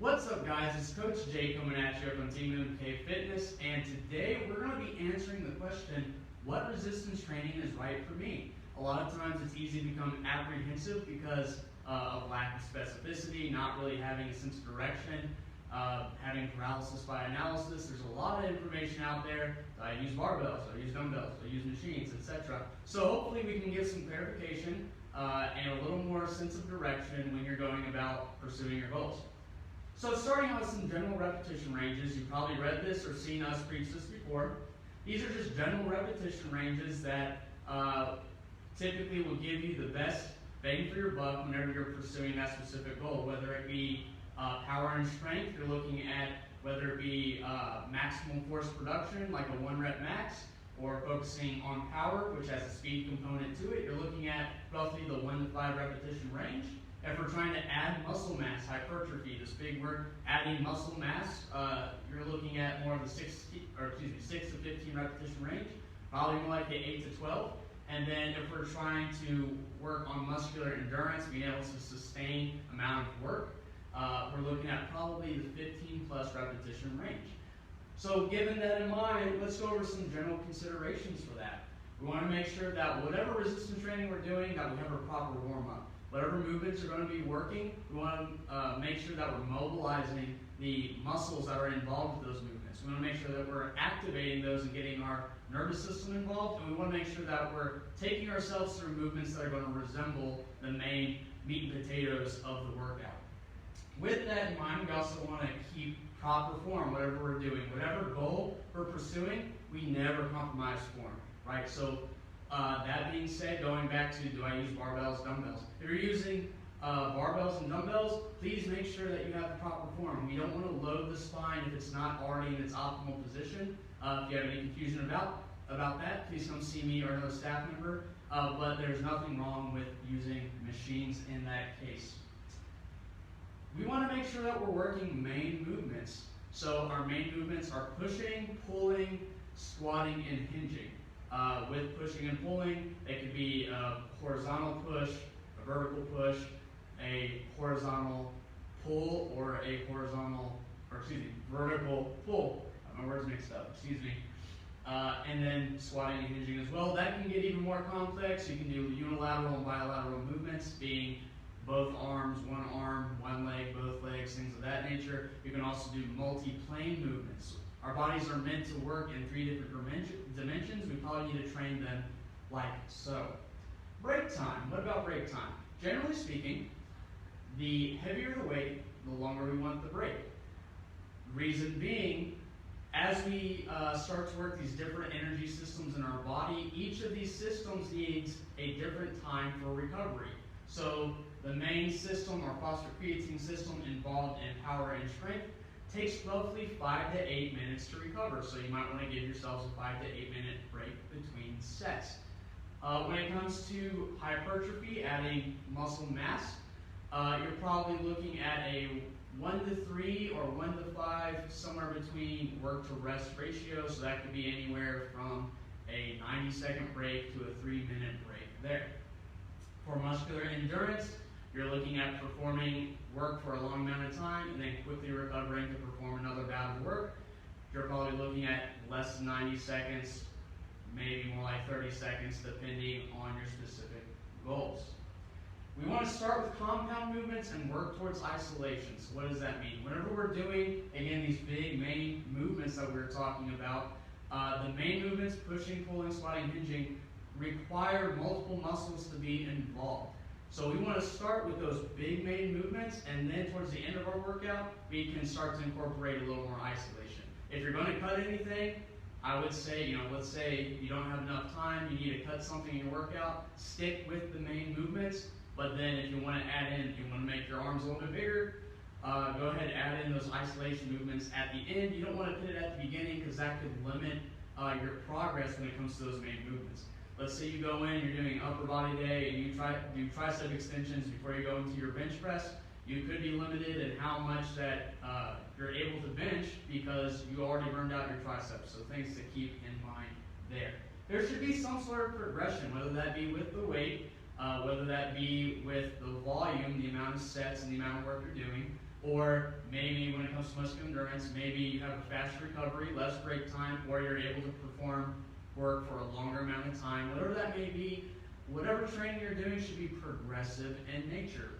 What's up, guys? It's Coach Jay coming at you from Team MK Fitness, and today we're going to be answering the question, what resistance training is right for me? A lot of times it's easy to become apprehensive because of lack of specificity, not really having a sense of direction, having paralysis by analysis. There's a lot of information out there. I use barbells, I use dumbbells, I use machines, etc. So hopefully we can give some clarification and a little more sense of direction when you're going about pursuing your goals. So starting out with some general repetition ranges, you've probably read this or seen us preach this before. These are just general repetition ranges that typically will give you the best bang for your buck whenever you're pursuing that specific goal, whether it be power and strength. You're looking at whether it be maximum force production, like a 1 rep max, or focusing on power, which has a speed component to it. You're looking at roughly the 1 to 5 repetition range. If we're trying to add muscle mass, hypertrophy, this big word, adding muscle mass, you're looking at more of the 6 to 15 repetition range, probably more like the 8 to 12. And then if we're trying to work on muscular endurance, being able to sustain amount of work, we're looking at probably the 15 plus repetition range. So given that in mind, let's go over some general considerations for that. We want to make sure that whatever resistance training we're doing, that we have a proper warm-up. Whatever movements are going to be working, we want to make sure that we're mobilizing the muscles that are involved with those movements. We want to make sure that we're activating those and getting our nervous system involved, and we want to make sure that we're taking ourselves through movements that are going to resemble the main meat and potatoes of the workout. With that in mind, we also want to keep proper form, whatever we're doing. Whatever goal we're pursuing, we never compromise form, right? So that being said, going back to, do I use barbells, dumbbells? If you're using barbells and dumbbells, please make sure that you have the proper form. We don't want to load the spine if it's not already in its optimal position. If you have any confusion about that, please come see me or another staff member. But there's nothing wrong with using machines in that case. We want to make sure that we're working main movements. So our main movements are pushing, pulling, squatting, and hinging. With pushing and pulling, it could be a horizontal push, a vertical push, a horizontal pull, or a vertical pull. My words mixed up, excuse me. And then squatting and hinging as well. That can get even more complex. You can do unilateral and bilateral movements, being both arms, one arm, one leg, both legs, things of that nature. You can also do multi-plane movements. Our bodies are meant to work in 3 different dimensions. We probably need to train them like so. Break time. What about break time? Generally speaking, the heavier the weight, the longer we want the break. Reason being, as we start to work these different energy systems in our body, each of these systems needs a different time for recovery. So the main system, our phosphocreatine system involved in power and strength, takes roughly 5 to 8 minutes to recover. So you might want to give yourselves a 5 to 8 minute break between sets. When it comes to hypertrophy, adding muscle mass, you're probably looking at a 1 to 3 or 1 to 5, somewhere between work to rest ratio. So that could be anywhere from a 90-second break to a 3-minute break there. For muscular endurance, you're looking at performing work for a long amount of time and then quickly recovering to perform another bout of work. You're probably looking at less than 90 seconds, maybe more like 30 seconds, depending on your specific goals. We want to start with compound movements and work towards isolation. So what does that mean? Whenever we're doing, again, these big main movements that we're talking about, the main movements, pushing, pulling, squatting, hinging, require multiple muscles to be involved. So we want to start with those big main movements, and then towards the end of our workout, we can start to incorporate a little more isolation. If you're going to cut anything, I would say, let's say you don't have enough time, you need to cut something in your workout, stick with the main movements, but then if you want to add in, if you want to make your arms a little bit bigger, go ahead and add in those isolation movements at the end. You don't want to put it at the beginning because that could limit your progress when it comes to those main movements. Let's say you go in, you're doing upper body day, and you do tricep extensions before you go into your bench press. You could be limited in how much that you're able to bench because you already burned out your triceps. So things to keep in mind there. There should be some sort of progression, whether that be with the weight, whether that be with the volume, the amount of sets and the amount of work you're doing. Or maybe when it comes to muscular endurance, maybe you have a faster recovery, less break time, or you're able to perform work for a longer amount of time. Whatever that may be, whatever training you're doing should be progressive in nature.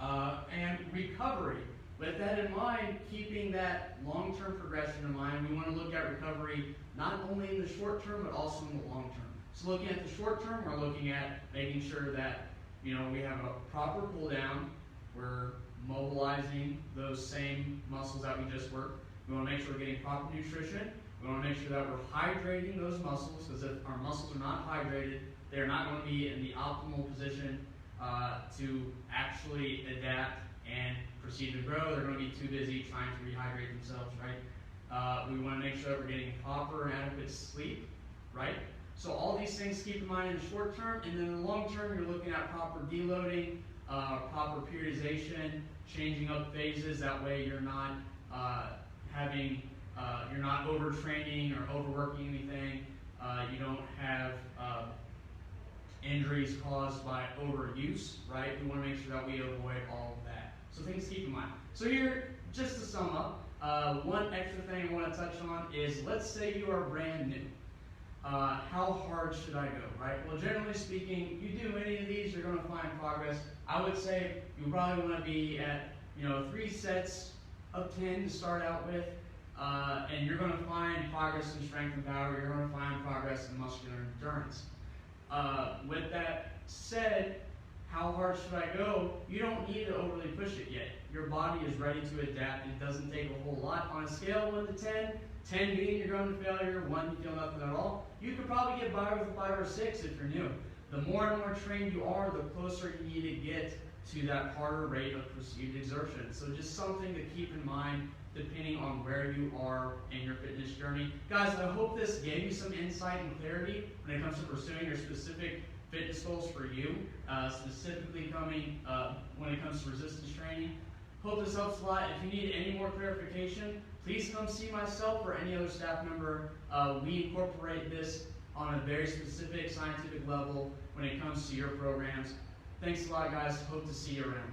And recovery. With that in mind, keeping that long-term progression in mind, we want to look at recovery not only in the short term, but also in the long term. So looking at the short term, we're looking at making sure that we have a proper cool down. We're mobilizing those same muscles that we just worked. We want to make sure we're getting proper nutrition. We want to make sure that we're hydrating those muscles, because if our muscles are not hydrated, they're not going to be in the optimal position to actually adapt and proceed to grow. They're going to be too busy trying to rehydrate themselves, right? We want to make sure that we're getting proper and adequate sleep, right? So all these things keep in mind in the short term, and then in the long term, you're looking at proper deloading, proper periodization, changing up phases. That way, you're not you're not overtraining or overworking anything. You don't have injuries caused by overuse, right? We want to make sure that we avoid all of that. So things to keep in mind. So here, just to sum up, one extra thing I want to touch on is, let's say you are brand new. How hard should I go, right? Well, generally speaking, you do any of these, you're going to find progress. I would say you probably want to be at 3 sets of 10 to start out with, and you're going to find progress in strength and power. You're going to find progress in muscular endurance. With that said, how hard should I go? You don't need to overly push it yet. Your body is ready to adapt. It doesn't take a whole lot. On a scale of 1 to 10, 10 being you're going to failure, 1 you feel nothing at all, you could probably get by with a 5 or 6 if you're new. The more and more trained you are, the closer you need to get to that harder rate of perceived exertion. So just something to keep in mind depending on where you are in your fitness journey. Guys, I hope this gave you some insight and clarity when it comes to pursuing your specific fitness goals for you, specifically when it comes to resistance training. Hope this helps a lot. If you need any more clarification, please come see myself or any other staff member. We incorporate this on a very specific scientific level when it comes to your programs. Thanks a lot, guys. Hope to see you around.